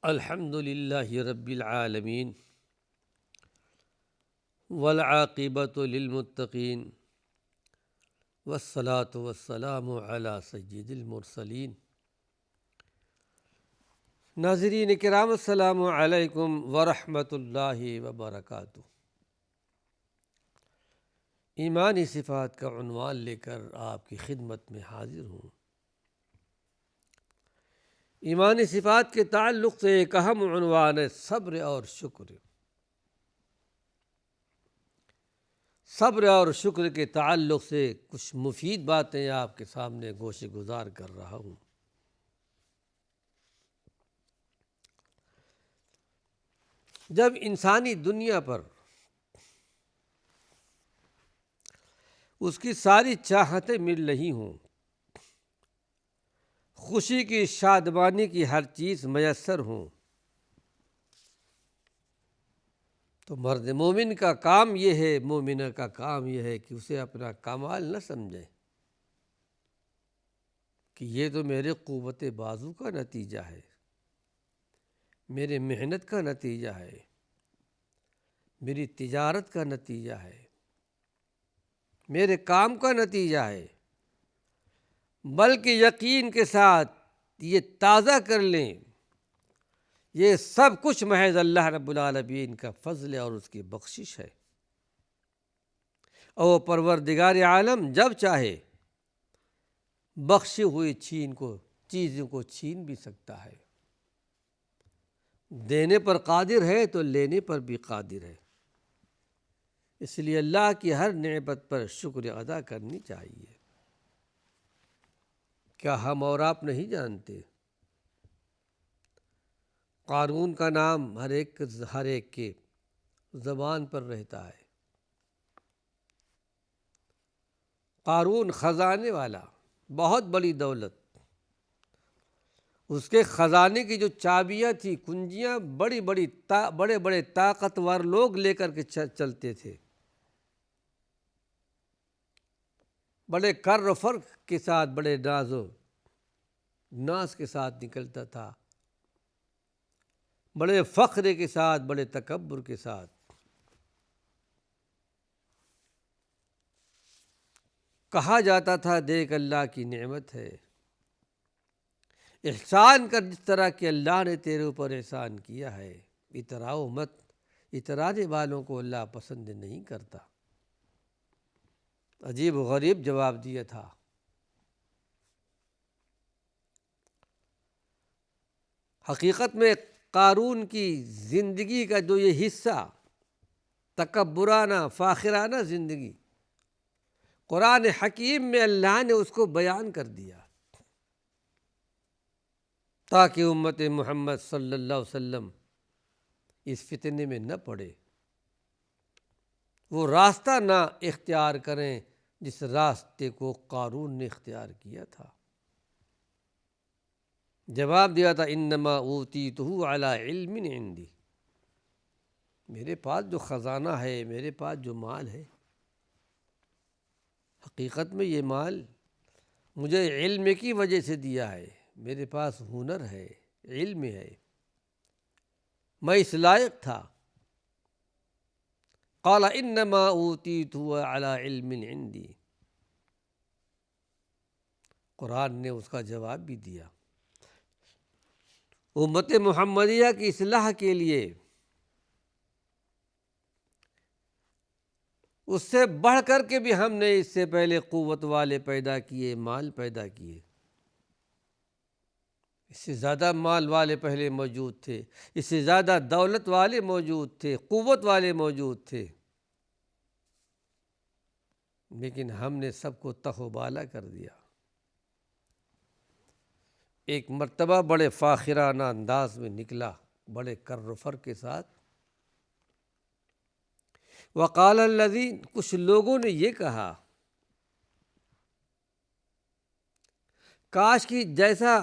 الحمد للہ رب العالمین والعاقبۃ للمتقین والصلاة والسلام علی سید المرسلین۔ ناظرین کرام السلام علیکم ورحمۃ اللہ وبرکاتہ۔ ایمانی صفات کا عنوان لے کر آپ کی خدمت میں حاضر ہوں۔ ایمانی صفات کے تعلق سے ایک اہم عنوان ہے صبر اور شکر۔ صبر اور شکر کے تعلق سے کچھ مفید باتیں آپ کے سامنے گوشے گزار کر رہا ہوں۔ جب انسانی دنیا پر اس کی ساری چاہتیں مل رہی ہوں، خوشی کی شادمانی کی ہر چیز میسر ہوں، تو مرد مومن کا کام یہ ہے، مومنہ کا کام یہ ہے کہ اسے اپنا کمال نہ سمجھے کہ یہ تو میرے قوت بازو کا نتیجہ ہے، میرے محنت کا نتیجہ ہے، میری تجارت کا نتیجہ ہے، میرے کام کا نتیجہ ہے، بلکہ یقین کے ساتھ یہ تازہ کر لیں، یہ سب کچھ محض اللہ رب العالمین کا فضل اور اس کی بخشش ہے، اور پروردگار عالم جب چاہے بخشی ہوئی چیزوں کو چھین بھی سکتا ہے۔ دینے پر قادر ہے تو لینے پر بھی قادر ہے، اس لیے اللہ کی ہر نعمت پر شکر ادا کرنی چاہیے۔ کیا ہم اور آپ نہیں جانتے قارون کا نام ہر ایک کے زبان پر رہتا ہے؟ قارون خزانے والا، بہت بڑی دولت، اس کے خزانے کی جو چابیاں تھیں، کنجیاں، بڑے بڑے طاقتور لوگ لے کر کے چلتے تھے، بڑے کر و فر کے ساتھ، بڑے ناز و ناز کے ساتھ نکلتا تھا، بڑے فخر کے ساتھ، بڑے تکبر کے ساتھ۔ کہا جاتا تھا دیکھ اللہ کی نعمت ہے، احسان کر جس طرح کہ اللہ نے تیرے اوپر احسان کیا ہے، اتراؤ مت، اترانے والوں کو اللہ پسند نہیں کرتا۔ عجیب و غریب جواب دیا تھا۔ حقیقت میں قارون کی زندگی کا جو یہ حصہ، تکبرانہ فاخرانہ زندگی، قرآن حکیم میں اللہ نے اس کو بیان کر دیا تاکہ امت محمد صلی اللہ علیہ وسلم اس فتنے میں نہ پڑے، وہ راستہ نہ اختیار کریں جس راستے کو قارون نے اختیار کیا تھا۔ جواب دیا تھا انما اوتیتہ علی علم عندی، میرے پاس جو خزانہ ہے، میرے پاس جو مال ہے، حقیقت میں یہ مال مجھے علم کی وجہ سے دیا ہے، میرے پاس ہنر ہے، علم ہے، میں اس لائق تھا۔ قال انما اوتیتہ علی علم عندی، قرآن نے اس کا جواب بھی دیا۔ امت محمدیہ کی اصلاح کے لیے اس سے بڑھ کر کے بھی ہم نے اس سے پہلے قوت والے پیدا کیے، مال پیدا کیے، اس سے زیادہ مال والے پہلے موجود تھے، اس سے زیادہ دولت والے موجود تھے، قوت والے موجود تھے، لیکن ہم نے سب کو تہ و بالا کر دیا۔ ایک مرتبہ بڑے فاخرانہ انداز میں نکلا، بڑے کر و فر کے ساتھ، وقال الذین، کچھ لوگوں نے یہ کہا کاش کہ جیسا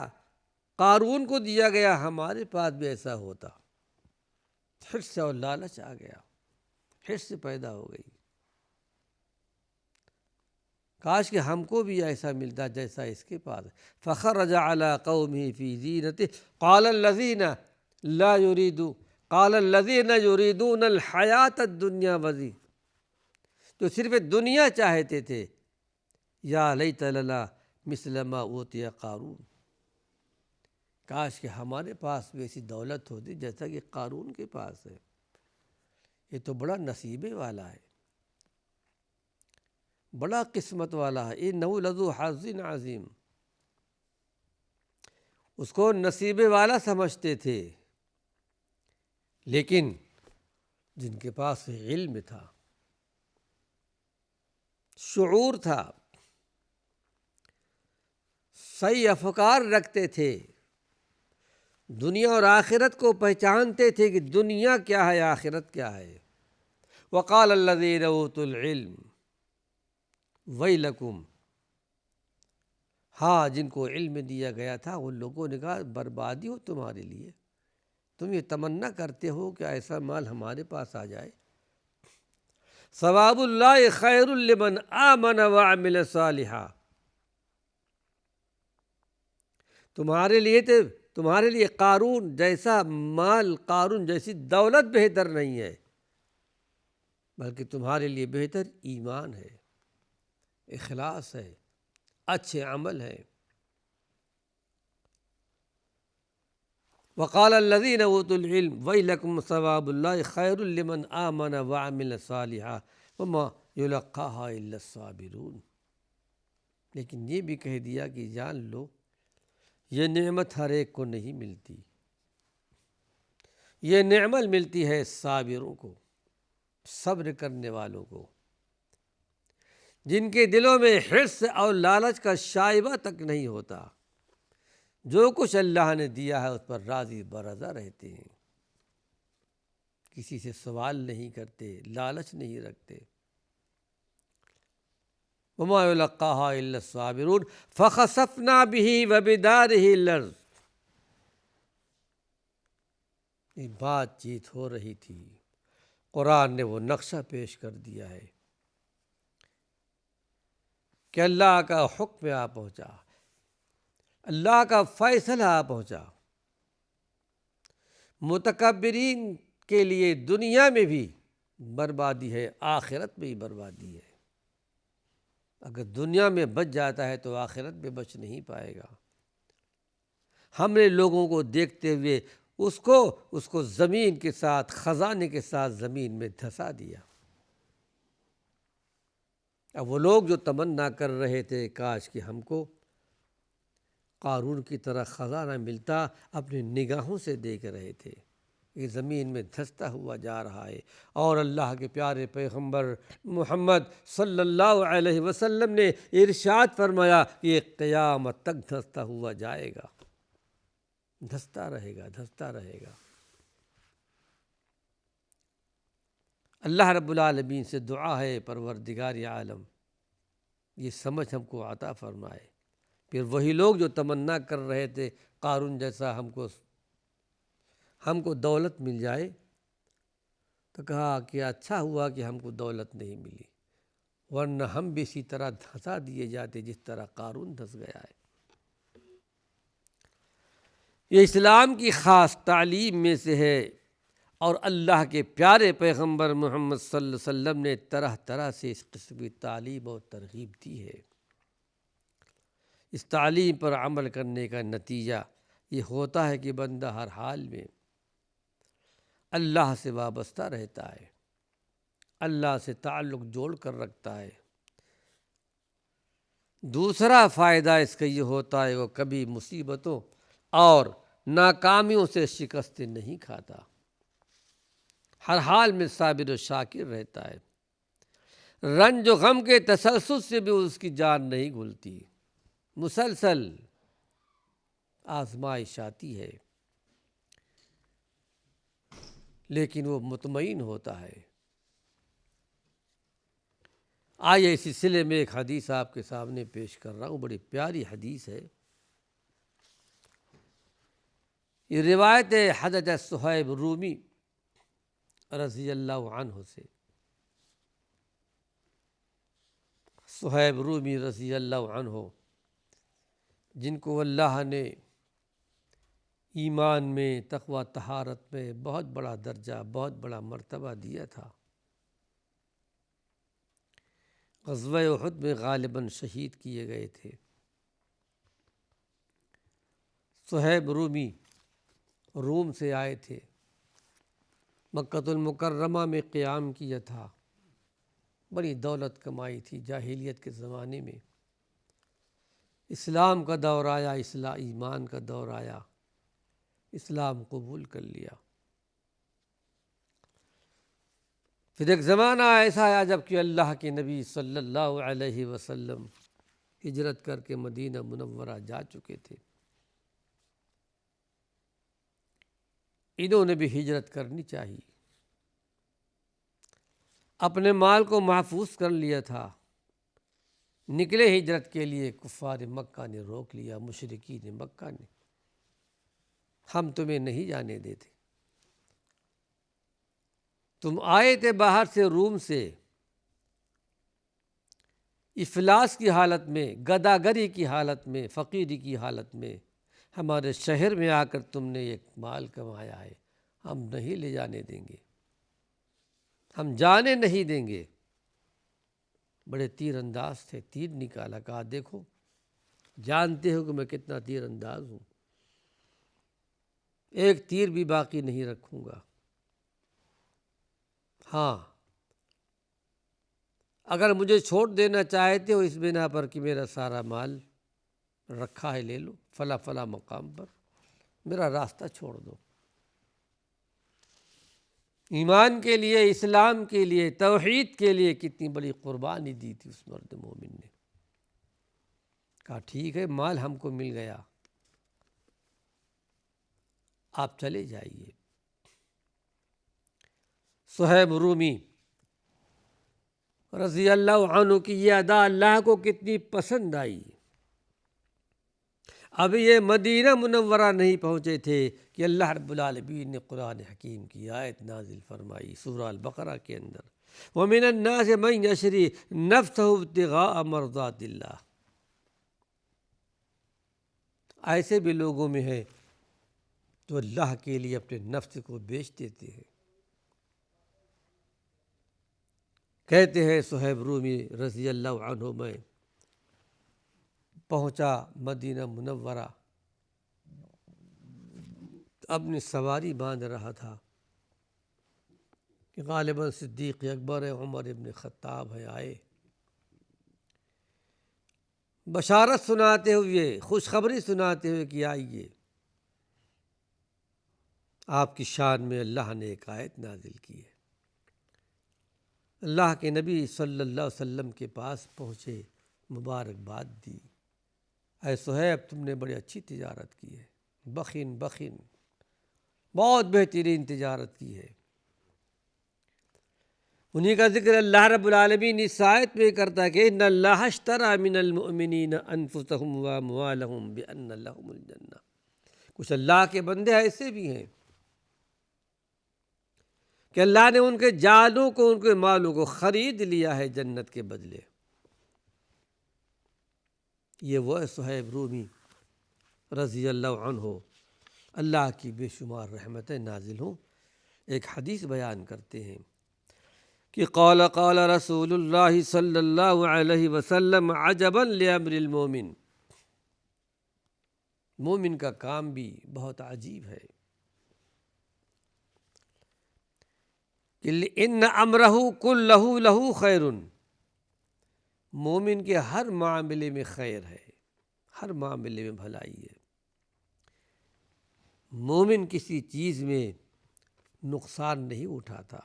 قارون کو دیا گیا ہمارے پاس بھی ایسا ہوتا۔ حرص اور لالچ آ گیا، حرص پیدا ہو گئی، کاش کہ ہم کو بھی ایسا ملتا جیسا اس کے پاس۔ فخرج علی قومہ فی زینتہ قال الذین لا یرید قال الذین یریدون الحیات الدنیا وزی، جو صرف دنیا چاہتے تھے، یا لیت لنا مثل ما اوتی قارون، کاش کہ ہمارے پاس بھی ایسی دولت ہوتی جیسا کہ قارون کے پاس ہے، یہ تو بڑا نصیبے والا ہے، بڑا قسمت والا ہے، انہ لذو حظ عظیم، اس کو نصیبے والا سمجھتے تھے۔ لیکن جن کے پاس علم تھا، شعور تھا، صحیح افکار رکھتے تھے، دنیا اور آخرت کو پہچانتے تھے کہ دنیا کیا ہے، آخرت کیا ہے، وقال الذین اوتوا العلم ویلکم، ہاں جن کو علم دیا گیا تھا ان لوگوں نے کہا بربادی ہو تمہارے لیے، تم یہ تمنا کرتے ہو کہ ایسا مال ہمارے پاس آ جائے۔ ثواب اللہ خیر لمن آمن وعمل صالحا، تمہارے لیے قارون جیسا مال، قارون جیسی دولت بہتر نہیں ہے، بلکہ تمہارے لیے بہتر ایمان ہے، اخلاص ہے، اچھے عمل ہے۔ وقال الذین اوتوا العلم ویلکم ثواب اللہ خیر لمن آمن وعمل صالحا وما یلقاها الا الصابرون، لیکن یہ بھی کہہ دیا کہ جان لو یہ نعمت ہر ایک کو نہیں ملتی، یہ نعمت ملتی ہے صابروں کو، صبر کرنے والوں کو، جن کے دلوں میں حرص اور لالچ کا شائبہ تک نہیں ہوتا، جو کچھ اللہ نے دیا ہے اس پر راضی برضا رہتے ہیں، کسی سے سوال نہیں کرتے، لالچ نہیں رکھتے۔ وما یلقاها الا الصابرون فخسفنا به وبداره الارض، یہ بات چیت ہو رہی تھی، قرآن نے وہ نقشہ پیش کر دیا ہے کہ اللہ کا حکم آ پہنچا، اللہ کا فیصلہ آ پہنچا، متکبرین کے لیے دنیا میں بھی بربادی ہے، آخرت میں بھی بربادی ہے، اگر دنیا میں بچ جاتا ہے تو آخرت میں بچ نہیں پائے گا۔ ہم نے لوگوں کو دیکھتے ہوئے اس کو زمین کے ساتھ، خزانے کے ساتھ زمین میں دھسا دیا۔ اب وہ لوگ جو تمنا کر رہے تھے کاش کہ ہم کو قارون کی طرح خزانہ ملتا، اپنی نگاہوں سے دیکھ رہے تھے یہ زمین میں دھستا ہوا جا رہا ہے، اور اللہ کے پیارے پیغمبر محمد صلی اللہ علیہ وسلم نے ارشاد فرمایا کہ یہ قیامت تک دھستا ہوا جائے گا، دھستا رہے گا، دھستا رہے گا۔ اللہ رب العالمین سے دعا ہے پروردگار عالم یہ سمجھ ہم کو عطا فرمائے۔ پھر وہی لوگ جو تمنا کر رہے تھے قارون جیسا ہم کو دولت مل جائے، تو کہا کہ اچھا ہوا کہ ہم کو دولت نہیں ملی، ورنہ ہم بھی اسی طرح دھسا دیے جاتے جس طرح قارون دھس گیا ہے۔ یہ اسلام کی خاص تعلیم میں سے ہے، اور اللہ کے پیارے پیغمبر محمد صلی اللہ علیہ وسلم نے طرح طرح سے اس قسم کی تعلیم اور ترغیب دی ہے۔ اس تعلیم پر عمل کرنے کا نتیجہ یہ ہوتا ہے کہ بندہ ہر حال میں اللہ سے وابستہ رہتا ہے، اللہ سے تعلق جوڑ کر رکھتا ہے۔ دوسرا فائدہ اس کا یہ ہوتا ہے وہ کبھی مصیبتوں اور ناکامیوں سے شکست نہیں کھاتا، ہر حال میں صابر و شاکر رہتا ہے، رنج و غم کے تسلسل سے بھی اس کی جان نہیں گھلتی، مسلسل آزمائش آتی ہے لیکن وہ مطمئن ہوتا ہے۔ آئیے اس سلسلے میں ایک حدیث آپ کے سامنے پیش کر رہا ہوں، بڑی پیاری حدیث ہے۔ یہ روایت ہے حضرت صہیب رومی رضی اللہ عنہ سے۔ صہیب رومی رضی اللہ عنہ جن کو اللہ نے ایمان میں، تقوی طہارت میں بہت بڑا درجہ، بہت بڑا مرتبہ دیا تھا۔ غزوہ احد میں غالباً شہید کیے گئے تھے۔ صہیب رومی روم سے آئے تھے، مکۃ المکرمہ میں قیام کیا تھا، بڑی دولت کمائی تھی جاہلیت کے زمانے میں۔ اسلام کا دور آیا، ایمان کا دور آیا، اسلام قبول کر لیا۔ پھر ایک زمانہ ایسا آیا جب کہ اللہ کے نبی صلی اللہ علیہ وسلم ہجرت کر کے مدینہ منورہ جا چکے تھے۔ انہوں نے بھی ہجرت کرنی چاہیے، اپنے مال کو محفوظ کر لیا تھا، نکلے ہجرت کے لیے، کفار مکہ نے روک لیا، مشرکین مکہ نے، ہم تمہیں نہیں جانے دیتے۔ تم آئے تھے باہر سے، روم سے، افلاس کی حالت میں، گداگری کی حالت میں، فقیری کی حالت میں، ہمارے شہر میں آ کر تم نے ایک مال کمایا ہے، ہم نہیں لے جانے دیں گے، ہم جانے نہیں دیں گے۔ بڑے تیر انداز تھے، تیر نکالا، کہا دیکھو جانتے ہو کہ میں کتنا تیر انداز ہوں، ایک تیر بھی باقی نہیں رکھوں گا۔ ہاں اگر مجھے چھوڑ دینا چاہتے ہو اس بنا پر کہ میرا سارا مال رکھا ہے، لے لو فلاں فلاں مقام پر، میرا راستہ چھوڑ دو۔ ایمان کے لیے، اسلام کے لیے، توحید کے لیے کتنی بڑی قربانی دی تھی اس مرد مومن نے۔ کہا ٹھیک ہے، مال ہم کو مل گیا، آپ چلے جائیے۔ صہیب رومی رضی اللہ عنہ کی یہ ادا اللہ کو کتنی پسند آئی۔ ابھی یہ مدینہ منورہ نہیں پہنچے تھے کہ اللہ رب العالمین نے قرآن حکیم کی آیت نازل فرمائی سورہ البقرہ کے اندر، وَمِنَ النَّاسِ مَن يَشْرِي نَفْسَهُ ابْتِغَاءَ مَرْضَاتِ اللَّهِ۔ ایسے بھی لوگوں میں ہے جو اللہ کے لیے اپنے نفس کو بیچ دیتے ہیں۔ کہتے ہیں صہیب رومی رضی اللہ عنہ میں پہنچا مدینہ منورہ، اپنی سواری باندھ رہا تھا کہ غالباً صدیق اکبر ہے، عمر ابن خطاب ہے، آئے بشارت سناتے ہوئے، خوشخبری سناتے ہوئے کہ آئیے، آپ کی شان میں اللہ نے ایک آیت نازل کی ہے۔ اللہ کے نبی صلی اللہ علیہ وسلم کے پاس پہنچے، مبارکباد دی، اے صہیب تم نے بڑی اچھی تجارت کی ہے، بخن بہت بہترین تجارت کی ہے۔ انہی کا ذکر اللہ رب العالمین اس آیت میں کرتا ہے کہ ان اللہ اشتری من المؤمنین انفسهم واموالهم بان لهم الجنہ۔ کچھ اللہ کے بندے ایسے بھی ہیں کہ اللہ نے ان کے جانوں کو، ان کے مالوں کو خرید لیا ہے جنت کے بدلے۔ یہ وہ صہیب رومی رضی اللہ عنہ، اللہ کی بے شمار رحمتیں نازل ہوں، ایک حدیث بیان کرتے ہیں کہ قال رسول اللہ صلی اللہ علیہ وسلم عجبا لامر المومن، مومن کا کام بھی بہت عجیب ہے کہ ان امرہ کلہ لہ خیر، مومن کے ہر معاملے میں خیر ہے، ہر معاملے میں بھلائی ہے۔ مومن کسی چیز میں نقصان نہیں اٹھاتا،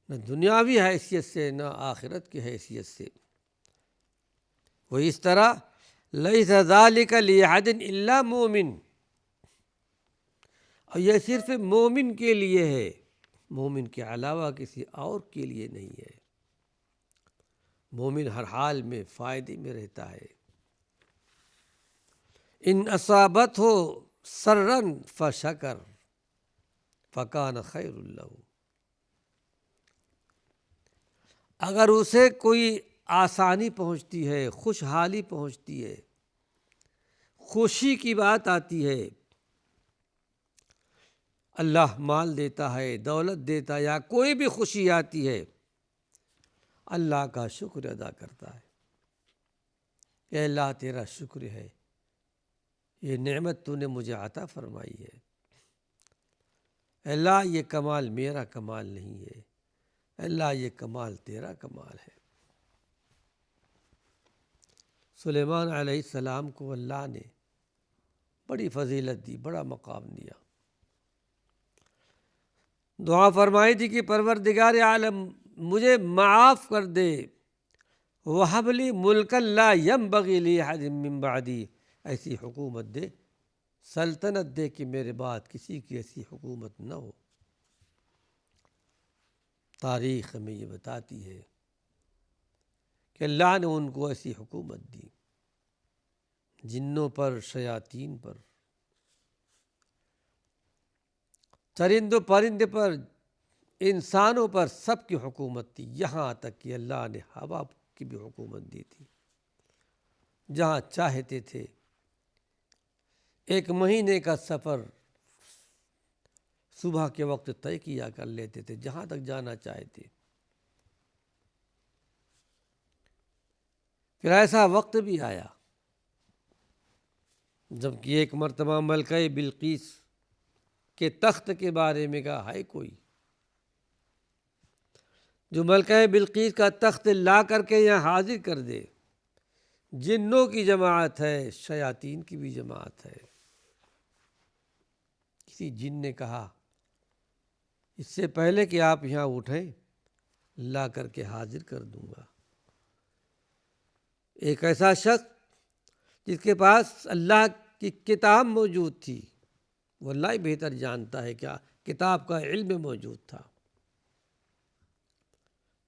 نہ دنیاوی حیثیت سے نہ آخرت کی حیثیت سے۔ وہ اس طرح لیس ذالک لأحد الا مومن، اور یہ صرف مومن کے لیے ہے، مومن کے علاوہ کسی اور کے لیے نہیں ہے۔ مومن ہر حال میں فائدے میں رہتا ہے۔ ان اصابتہ سرا فشکر فکان خیر لہ، اگر اسے کوئی آسانی پہنچتی ہے، خوشحالی پہنچتی ہے، خوشی کی بات آتی ہے، اللہ مال دیتا ہے، دولت دیتا ہے، یا کوئی بھی خوشی آتی ہے، اللہ کا شکر ادا کرتا ہے کہ اللہ تیرا شکر ہے، یہ نعمت تو نے مجھے عطا فرمائی ہے، اللہ یہ کمال میرا کمال نہیں ہے، اللہ یہ کمال تیرا کمال ہے۔ سلیمان علیہ السلام کو اللہ نے بڑی فضیلت دی، بڑا مقام دیا، دعا فرمائی تھی کہ پروردگار عالم مجھے معاف کر دے، وَهَبْ لِي مُلْكًا لَا يَنبَغِي لِأَحَدٍ مِّن بَعْدِي، ایسی حکومت دے، سلطنت دے کہ میرے بعد کسی کی ایسی حکومت نہ ہو۔ تاریخ ہمیں یہ بتاتی ہے کہ اللہ نے ان کو ایسی حکومت دی، جنوں پر، شیاطین پر، چرند و پرند پر، انسانوں پر، سب کی حکومت تھی، یہاں تک کہ اللہ نے ہوا کی بھی حکومت دی تھی، جہاں چاہتے تھے 1 مہینے کا سفر صبح کے وقت طے کیا کر لیتے تھے، جہاں تک جانا چاہتے۔ پھر ایسا وقت بھی آیا جب کہ ایک مرتبہ ملکہ بلقیس کے تخت کے بارے میں کہا ہے کوئی جو ملکہ بلقیس کا تخت لا کر کے یہاں حاضر کر دے۔ جنوں کی جماعت ہے، شیاطین کی بھی جماعت ہے۔ کسی جن نے کہا اس سے پہلے کہ آپ یہاں اٹھیں لا کر کے حاضر کر دوں گا۔ ایک ایسا شخص جس کے پاس اللہ کی کتاب موجود تھی، وہ اللہ ہی بہتر جانتا ہے کیا کتاب کا علم موجود تھا،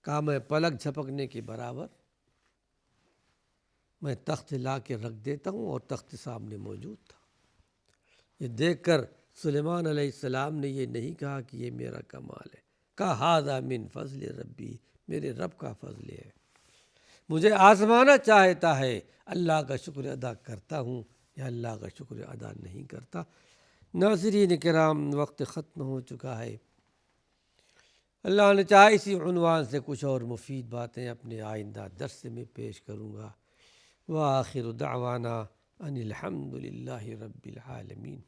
کہا میں پلک جھپکنے کے برابر میں تخت لا کے رکھ دیتا ہوں، اور تخت سامنے موجود تھا۔ یہ دیکھ کر سلیمان علیہ السلام نے یہ نہیں کہا کہ یہ میرا کمال ہے، کہا ھذا من فضل ربی، میرے رب کا فضل ہے، مجھے آزمانا چاہتا ہے، اللہ کا شکر ادا کرتا ہوں یا اللہ کا شکر ادا نہیں کرتا۔ ناظرین کرام، وقت ختم ہو چکا ہے، اللہ نے چاہا اسی عنوان سے کچھ اور مفید باتیں اپنے آئندہ درس میں پیش کروں گا۔ وآخر دعوانا ان الحمد للہ رب العالمین۔